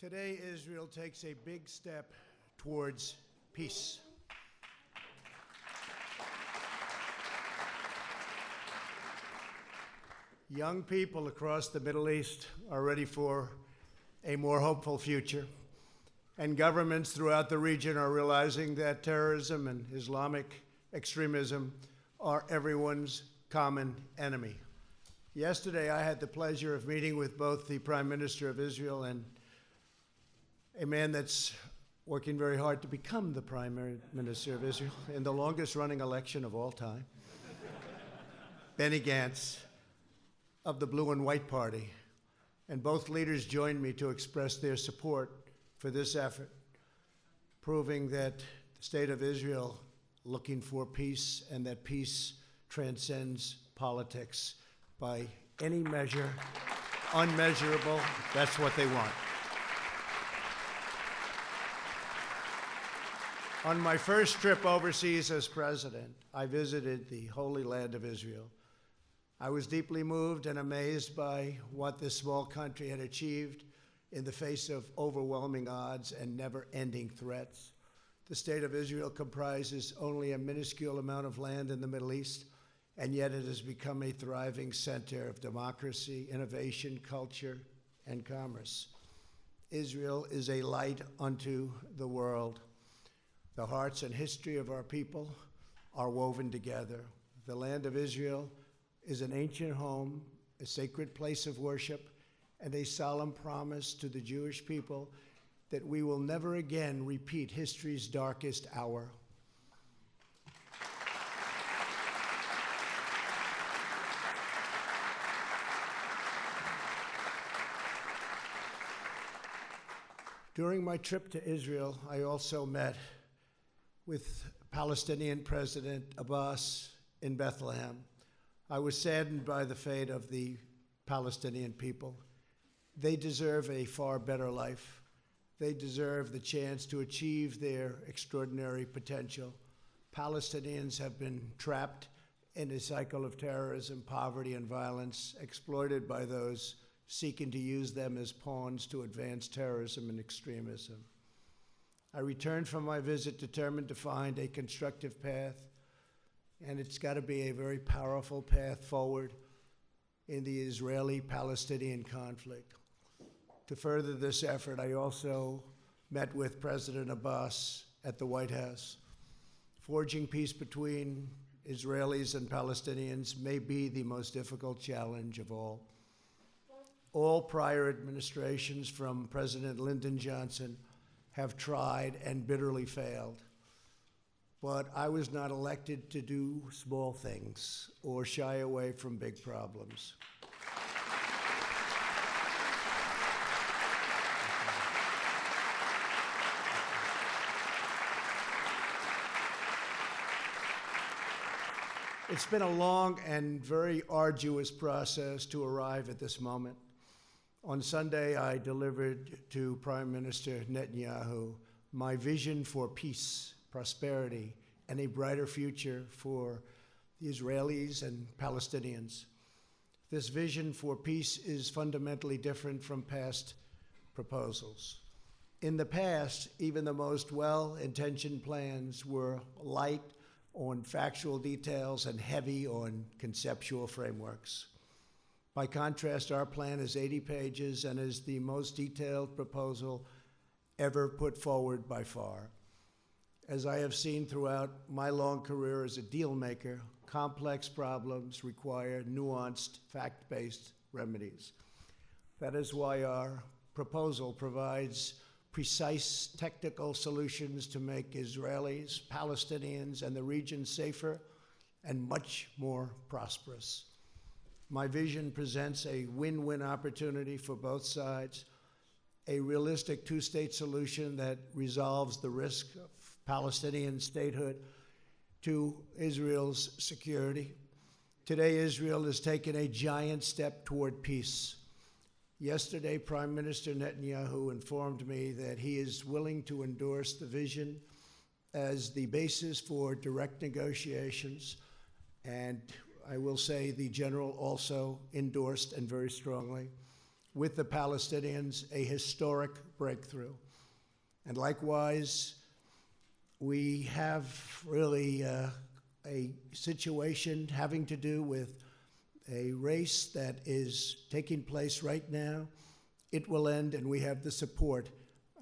Today, Israel takes a big step towards peace. Young people across the Middle East are ready for a more hopeful future, and governments throughout the region are realizing that terrorism and Islamic extremism are everyone's common enemy. Yesterday, I had the pleasure of meeting with both the Prime Minister of Israel and a man that's working very hard to become the Prime Minister of Israel in the longest-running election of all time, Benny Gantz of the Blue and White Party. And both leaders joined me to express their support for this effort, proving that the state of Israel looking for peace and that peace transcends politics by any measure, unmeasurable, that's what they want. On my first trip overseas as president, I visited the Holy Land of Israel. I was deeply moved and amazed by what this small country had achieved in the face of overwhelming odds and never-ending threats. The state of Israel comprises only a minuscule amount of land in the Middle East, and yet it has become a thriving center of democracy, innovation, culture, and commerce. Israel is a light unto the world. The hearts and history of our people are woven together. The land of Israel is an ancient home, a sacred place of worship, and a solemn promise to the Jewish people that we will never again repeat history's darkest hour. During my trip to Israel, I also met with Palestinian President Abbas in Bethlehem. I was saddened by the fate of the Palestinian people. They deserve a far better life. They deserve the chance to achieve their extraordinary potential. Palestinians have been trapped in a cycle of terrorism, poverty, and violence, exploited by those seeking to use them as pawns to advance terrorism and extremism. I returned from my visit determined to find a constructive path, and it's got to be a very powerful path forward in the Israeli-Palestinian conflict. To further this effort, I also met with President Abbas at the White House. Forging peace between Israelis and Palestinians may be the most difficult challenge of all. All prior administrations, from President Lyndon Johnson, have tried and bitterly failed. But I was not elected to do small things or shy away from big problems. It's been a long and very arduous process to arrive at this moment. On Sunday, I delivered to Prime Minister Netanyahu my vision for peace, prosperity, and a brighter future for the Israelis and Palestinians. This vision for peace is fundamentally different from past proposals. In the past, even the most well-intentioned plans were light on factual details and heavy on conceptual frameworks. By contrast, our plan is 80 pages and is the most detailed proposal ever put forward by far. As I have seen throughout my long career as a deal maker, complex problems require nuanced, fact-based remedies. That is why our proposal provides precise technical solutions to make Israelis, Palestinians, and the region safer and much more prosperous. My vision presents a win-win opportunity for both sides, a realistic two-state solution that resolves the risk of Palestinian statehood to Israel's security. Today, Israel has taken a giant step toward peace. Yesterday, Prime Minister Netanyahu informed me that he is willing to endorse the vision as the basis for direct negotiations, and I will say the general also endorsed and very strongly. with the Palestinians, a historic breakthrough. And likewise, we have really a situation having to do with a race that is taking place right now. It will end, and we have the support,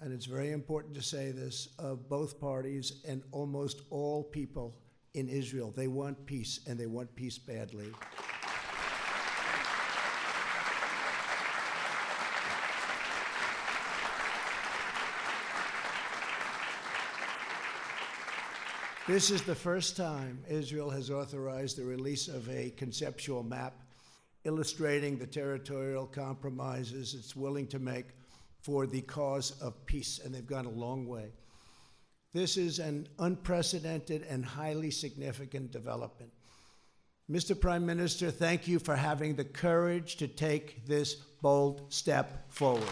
and it's very important to say this, of both parties and almost all people in Israel. They want peace, and they want peace badly. This is the first time Israel has authorized the release of a conceptual map illustrating the territorial compromises it's willing to make for the cause of peace, and they've gone a long way. This is an unprecedented and highly significant development. Mr. Prime Minister, thank you for having the courage to take this bold step forward.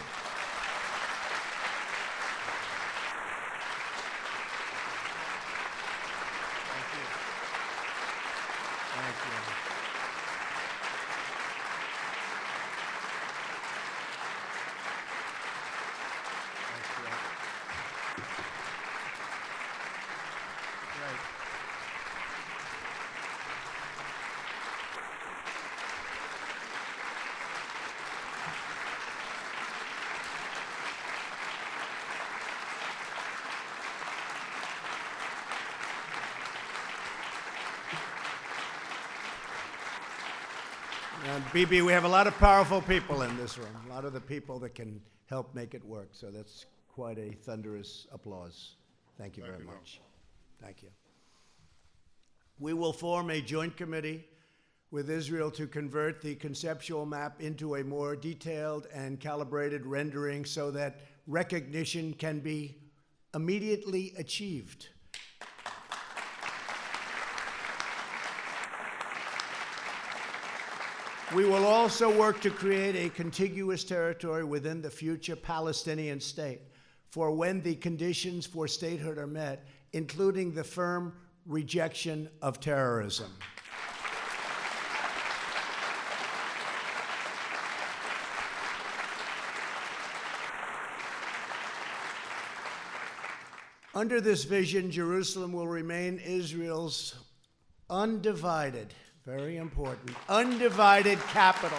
BB, we have a lot of powerful people in this room, a lot of the people that can help make it work. So that's quite a thunderous applause. Thank you very much. Thank you. We will form a joint committee with Israel to convert the conceptual map into a more detailed and calibrated rendering so that recognition can be immediately achieved. We will also work to create a contiguous territory within the future Palestinian state for when the conditions for statehood are met, including the firm rejection of terrorism. Under this vision, Jerusalem will remain Israel's undivided, very important, undivided capital.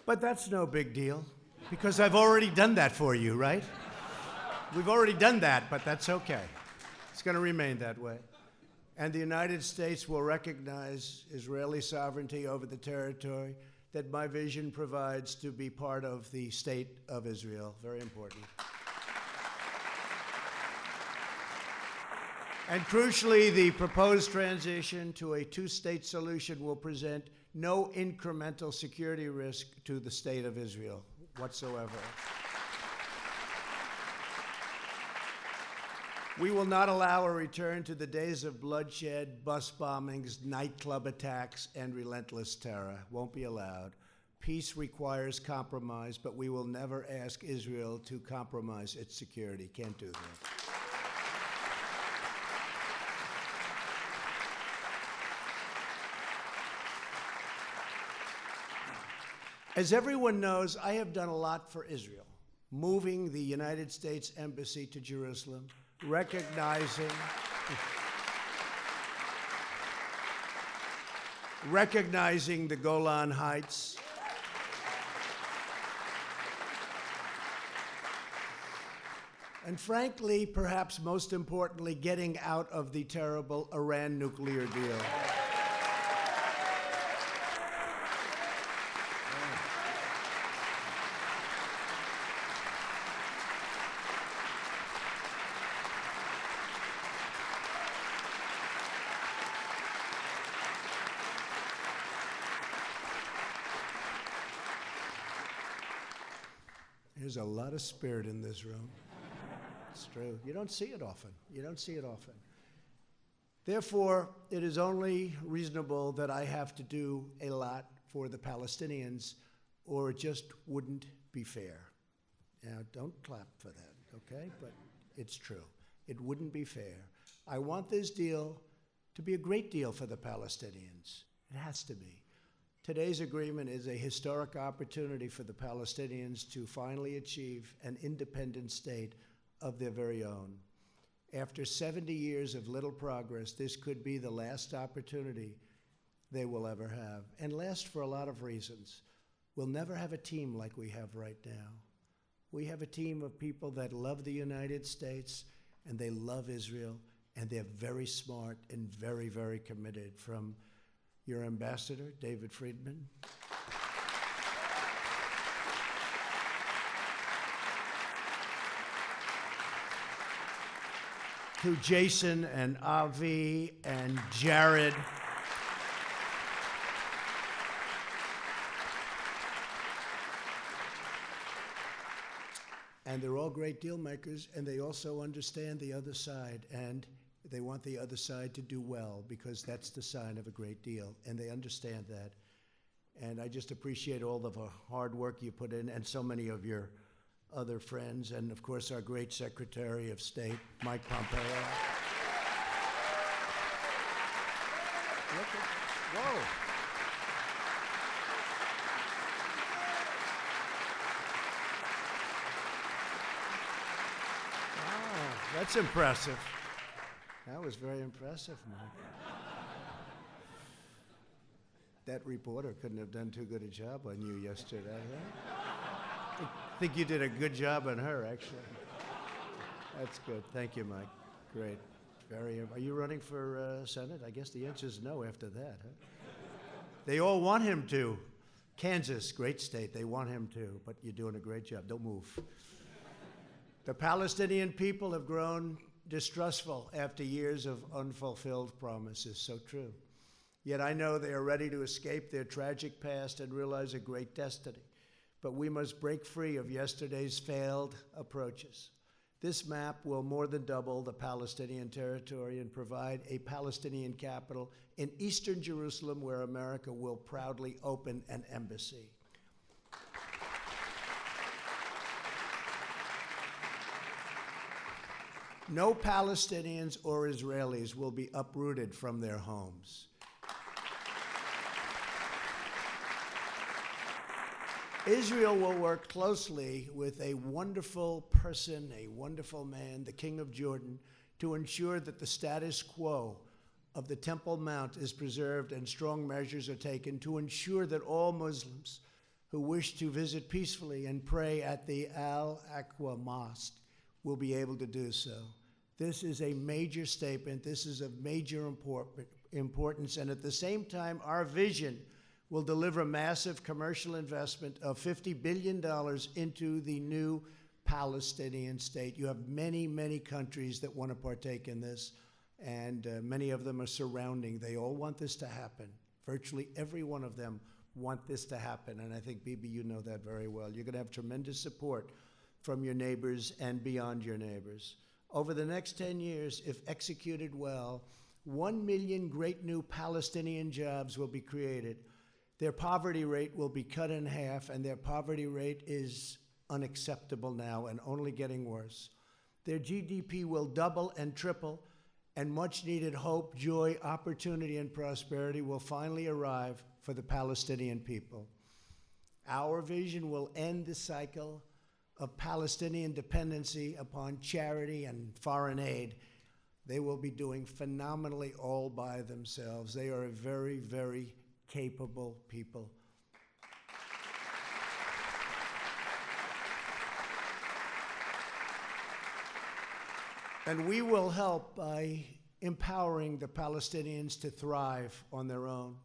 But that's no big deal, because I've already done that for you, right? We've already done that, but that's okay. It's going to remain that way. And the United States will recognize Israeli sovereignty over the territory that my vision provides to be part of the state of Israel. Very important. And crucially, the proposed transition to a two-state solution will present no incremental security risk to the state of Israel whatsoever. We will not allow a return to the days of bloodshed, bus bombings, nightclub attacks, and relentless terror. Won't be allowed. Peace requires compromise, but we will never ask Israel to compromise its security. Can't do that. As everyone knows, I have done a lot for Israel, moving the United States Embassy to Jerusalem, recognizing the Golan Heights, and frankly, perhaps most importantly, getting out of the terrible Iran nuclear deal. There's a lot of spirit in this room. It's true. You don't see it often. You don't see it often. Therefore, it is only reasonable that I have to do a lot for the Palestinians, or it just wouldn't be fair. Now, don't clap for that, okay? But it's true. It wouldn't be fair. I want this deal to be a great deal for the Palestinians. It has to be. Today's agreement is a historic opportunity for the Palestinians to finally achieve an independent state of their very own. After 70 years of little progress, this could be the last opportunity they will ever have, and last for a lot of reasons. We'll never have a team like we have right now. We have a team of people that love the United States, and they love Israel, and they're very smart and very, very committed. From your ambassador, David Friedman, to Jason and Avi and Jared, and they're all great deal makers, and they also understand the other side, and they want the other side to do well, because that's the sign of a great deal, and they understand that. And I just appreciate all of the hard work you put in, and so many of your other friends, and of course our great Secretary of State, Mike Pompeo. Whoa. Wow, that's impressive. That was very impressive, Mike. That reporter couldn't have done too good a job on you yesterday, huh? I think you did a good job on her, actually. That's good. Thank you, Mike. Great. Are you running for Senate? I guess the answer is no after that, huh? They all want him to. Kansas, great state. They want him to, but you're doing a great job. Don't move. The Palestinian people have grown distrustful after years of unfulfilled promises. So true. Yet I know they are ready to escape their tragic past and realize a great destiny. But we must break free of yesterday's failed approaches. This map will more than double the Palestinian territory and provide a Palestinian capital in eastern Jerusalem, where America will proudly open an embassy. No Palestinians or Israelis will be uprooted from their homes. Israel will work closely with a wonderful person, a wonderful man, the King of Jordan, to ensure that the status quo of the Temple Mount is preserved, and strong measures are taken to ensure that all Muslims who wish to visit peacefully and pray at the Al-Aqsa Mosque will be able to do so. This is a major statement. This is of major importance, and at the same time, our vision will deliver massive commercial investment of $50 billion into the new Palestinian state. You have many, many countries that want to partake in this, and many of them are surrounding. They all want this to happen. Virtually every one of them want this to happen, and I think, Bibi, you know that very well. You're going to have tremendous support from your neighbors and beyond your neighbors. Over the next 10 years, if executed well, 1 million great new Palestinian jobs will be created. Their poverty rate will be cut in half, and their poverty rate is unacceptable now and only getting worse. Their GDP will double and triple, and much-needed hope, joy, opportunity, and prosperity will finally arrive for the Palestinian people. Our vision will end the cycle of Palestinian dependency upon charity and foreign aid. They will be doing phenomenally all by themselves. They are a very, very capable people. And we will help by empowering the Palestinians to thrive on their own.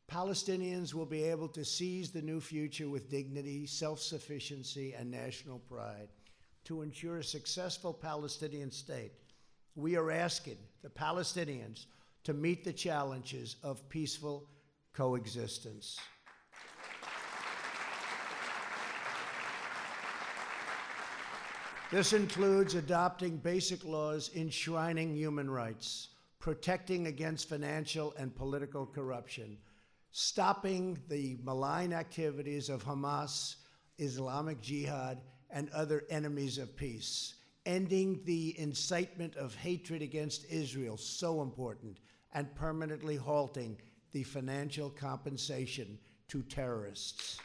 Palestinians will be able to seize the new future with dignity, self-sufficiency, and national pride. To ensure a successful Palestinian state, we are asking the Palestinians to meet the challenges of peaceful coexistence. This includes adopting basic laws enshrining human rights, protecting against financial and political corruption, stopping the malign activities of Hamas, Islamic Jihad, and other enemies of peace, ending the incitement of hatred against Israel, so important, and permanently halting the financial compensation to terrorists.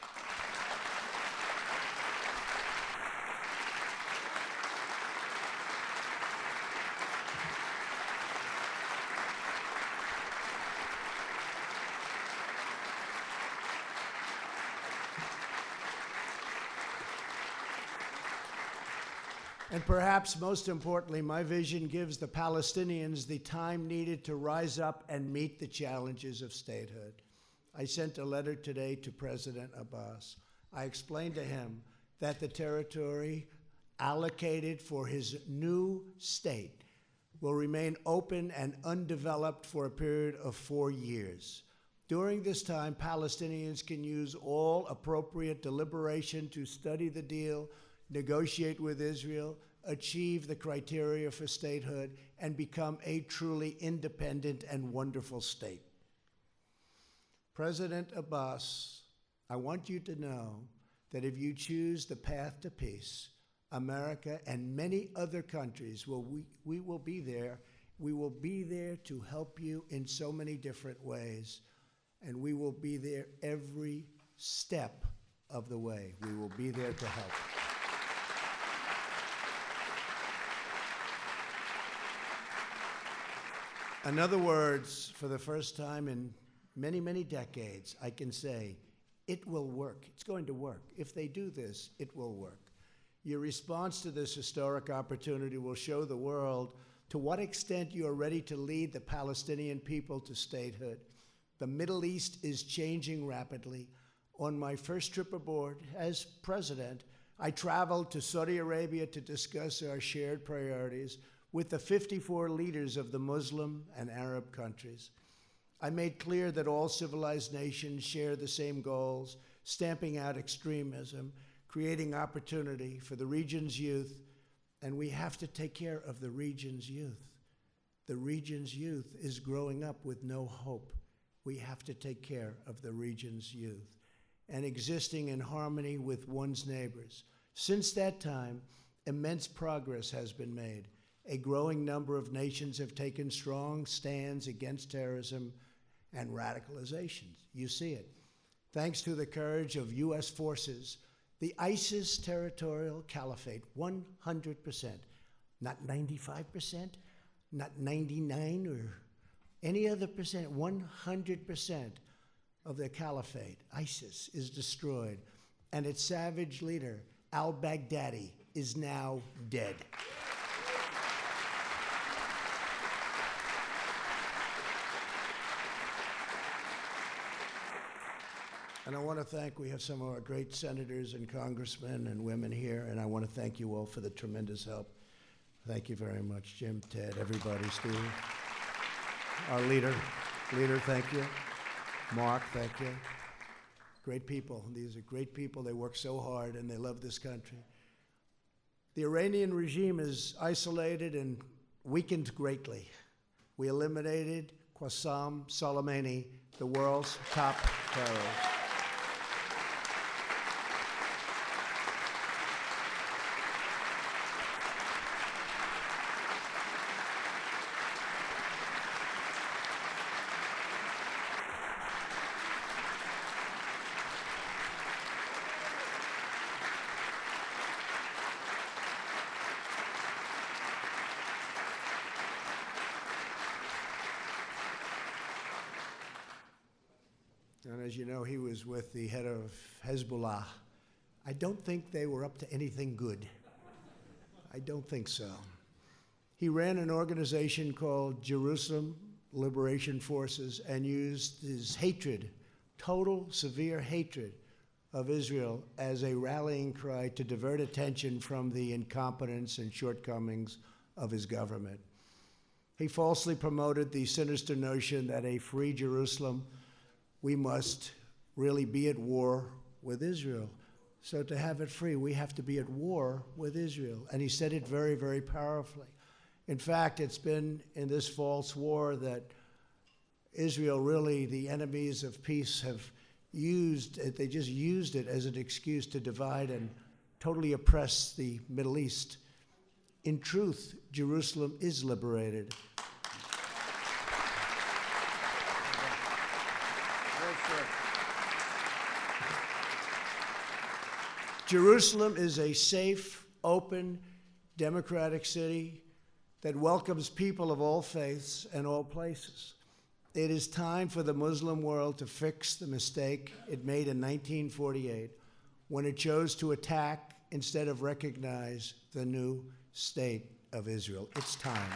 And perhaps most importantly, my vision gives the Palestinians the time needed to rise up and meet the challenges of statehood. I sent a letter today to President Abbas. I explained to him that the territory allocated for his new state will remain open and undeveloped for a period of 4 years. During this time, Palestinians can use all appropriate deliberation to study the deal, negotiate with Israel, achieve the criteria for statehood, and become a truly independent and wonderful state. President Abbas, I want you to know that if you choose the path to peace, America and many other countries, we will be there. We will be there to help you in so many different ways, and we will be there every step of the way. We will be there to help. In other words, for the first time in many, many decades, I can say, it will work. It's going to work. If they do this, it will work. Your response to this historic opportunity will show the world to what extent you are ready to lead the Palestinian people to statehood. The Middle East is changing rapidly. On my first trip aboard as president, I traveled to Saudi Arabia to discuss our shared priorities with the 54 leaders of the Muslim and Arab countries. I made clear that all civilized nations share the same goals, stamping out extremism, creating opportunity for the region's youth, and we have to take care of the region's youth. The region's youth is growing up with no hope. We have to take care of the region's youth and existing in harmony with one's neighbors. Since that time, immense progress has been made. A growing number of nations have taken strong stands against terrorism and radicalization. You see it. Thanks to the courage of U.S. forces, the ISIS territorial caliphate, 100%, not 95%, not 99 or any other percent, 100% of the caliphate, ISIS, is destroyed, and its savage leader, al-Baghdadi, is now dead. And I want to thank, we have some of our great senators and congressmen and women here, and I want to thank you all for the tremendous help. Thank you very much, Jim, Ted, everybody, Steve. Our leader, thank you. Mark, thank you. Great people. These are great people. They work so hard, and they love this country. The Iranian regime is isolated and weakened greatly. We eliminated Qasem Soleimani, the world's top terrorist. And as you know, he was with the head of Hezbollah. I don't think they were up to anything good. I don't think so. He ran an organization called Jerusalem Liberation Forces and used his hatred, total severe hatred of Israel, as a rallying cry to divert attention from the incompetence and shortcomings of his government. He falsely promoted the sinister notion that a free Jerusalem, we must really be at war with Israel. So to have it free, we have to be at war with Israel. And he said it very, very powerfully. In fact, it's been in this false war that Israel, really, the enemies of peace have used it. They just used it as an excuse to divide and totally oppress the Middle East. In truth, Jerusalem is liberated. Jerusalem is a safe, open, democratic city that welcomes people of all faiths and all places. It is time for the Muslim world to fix the mistake it made in 1948 when it chose to attack instead of recognize the new state of Israel. It's time.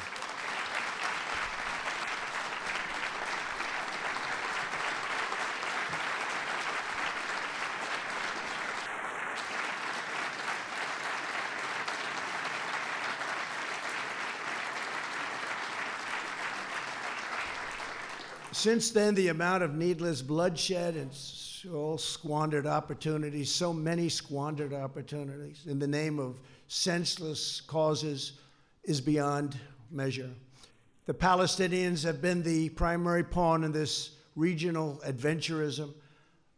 Since then, the amount of needless bloodshed and all squandered opportunities, so many squandered opportunities in the name of senseless causes is beyond measure. The Palestinians have been the primary pawn in this regional adventurism,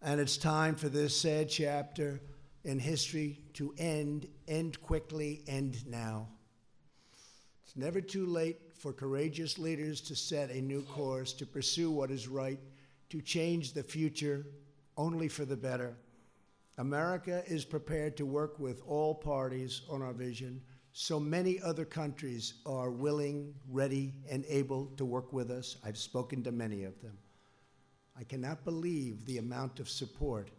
and it's time for this sad chapter in history to end quickly, end now. It's never too late for courageous leaders to set a new course, to pursue what is right, to change the future only for the better. America is prepared to work with all parties on our vision. So many other countries are willing, ready, and able to work with us. I've spoken to many of them. I cannot believe the amount of support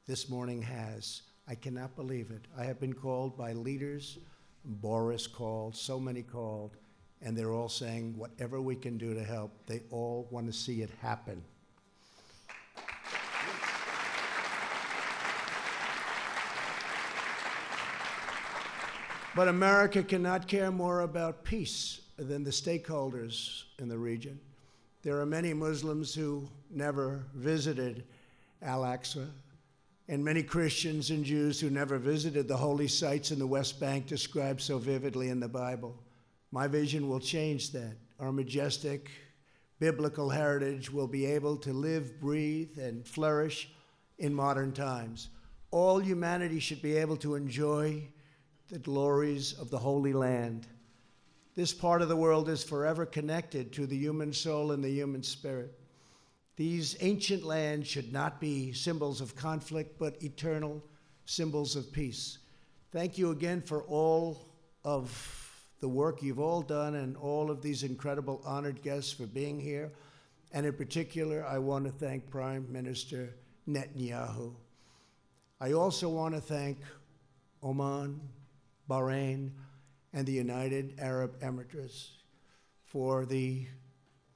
this morning has. I cannot believe it. I have been called by leaders, Boris called, so many called, and they're all saying whatever we can do to help. They all want to see it happen. But America cannot care more about peace than the stakeholders in the region. There are many Muslims who never visited Al-Aqsa, and many Christians and Jews who never visited the holy sites in the West Bank described so vividly in the Bible. My vision will change that. Our majestic biblical heritage will be able to live, breathe, and flourish in modern times. All humanity should be able to enjoy the glories of the Holy Land. This part of the world is forever connected to the human soul and the human spirit. These ancient lands should not be symbols of conflict, but eternal symbols of peace. Thank you again for all of the work you've all done and all of these incredible honored guests for being here. And in particular, I want to thank Prime Minister Netanyahu. I also want to thank Oman, Bahrain, and the United Arab Emirates for the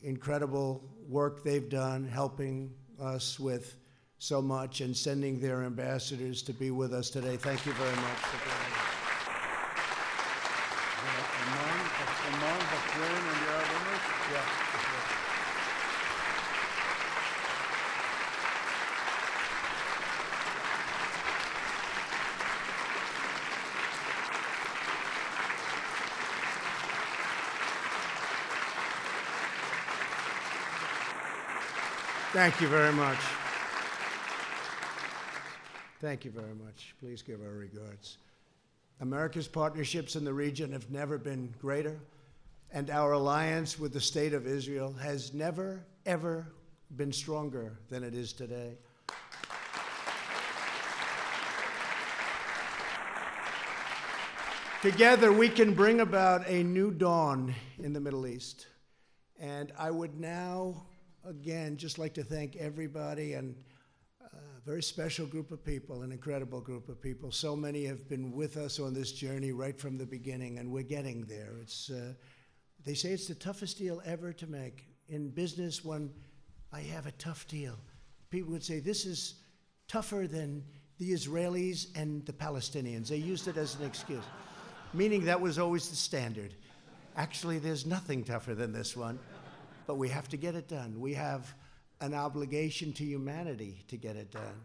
incredible work they've done, helping us with so much and sending their ambassadors to be with us today. Thank you very much for being here. Oman, Bahrain, and the Arab Emirates? Yeah. Thank you very much. Thank you very much. Please give our regards. America's partnerships in the region have never been greater, and our alliance with the State of Israel has never, ever been stronger than it is today. Together, we can bring about a new dawn in the Middle East. And I would now, again, just like to thank everybody and a very special group of people, an incredible group of people. So many have been with us on this journey right from the beginning, and we're getting there. They say it's the toughest deal ever to make. In business, when I have a tough deal, people would say, this is tougher than the Israelis and the Palestinians. They used it as an excuse, meaning that was always the standard. Actually, there's nothing tougher than this one. But we have to get it done. We have an obligation to humanity to get it done.